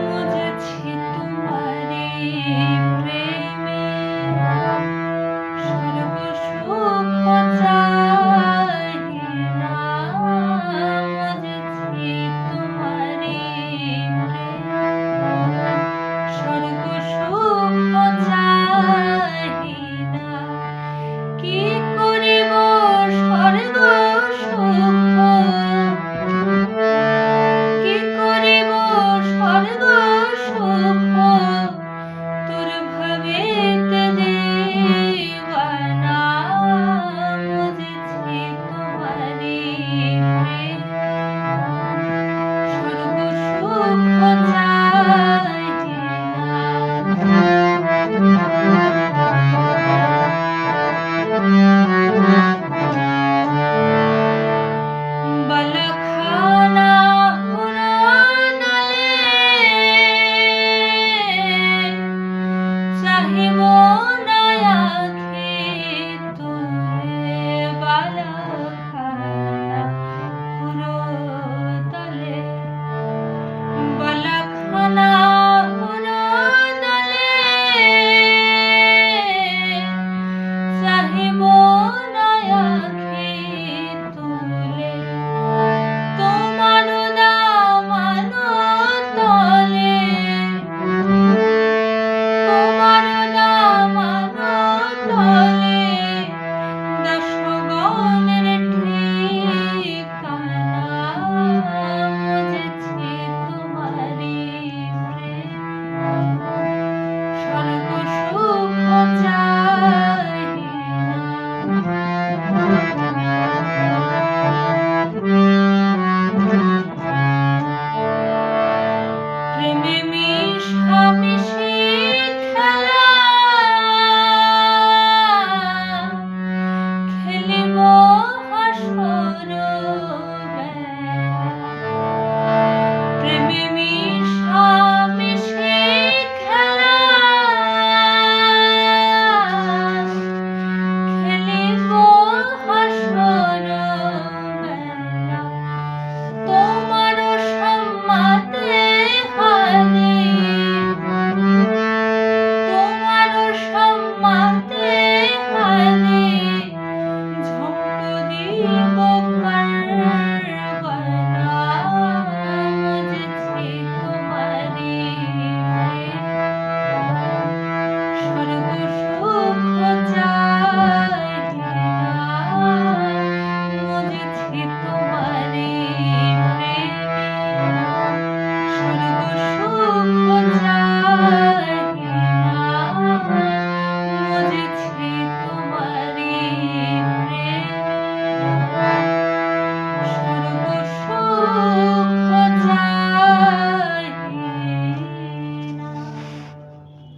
বুঝেছি তোমারে প্রেমে সর্বসুখ চাহি না। বুঝেছি তোমারে প্রেমে সর্বসুখ চাহি না। কি করিব স্বর্গ সুখ, কি করিব স্বর্গ সুখ, তোর ভাবেতে দেওয়ানা। বুঝেছি তোমারে প্রেমে সর্বসুখ চাহি না। বালাখানা উড়ালে চাহিব না আঁখি তুলে। বালাখানা উড়ালে, বালাখানা উড়ালে চাহিব না আঁখি তুলে। তোমার দামান তলে, তোমার দামান তলে দাসগণের ঠিকানা। বুঝেছি তোমারে প্রেমে সর্বসুখ চাহি না। প্রেমে মিশামিশি খেলা খেলিব হাসর বেলা। প্রেমে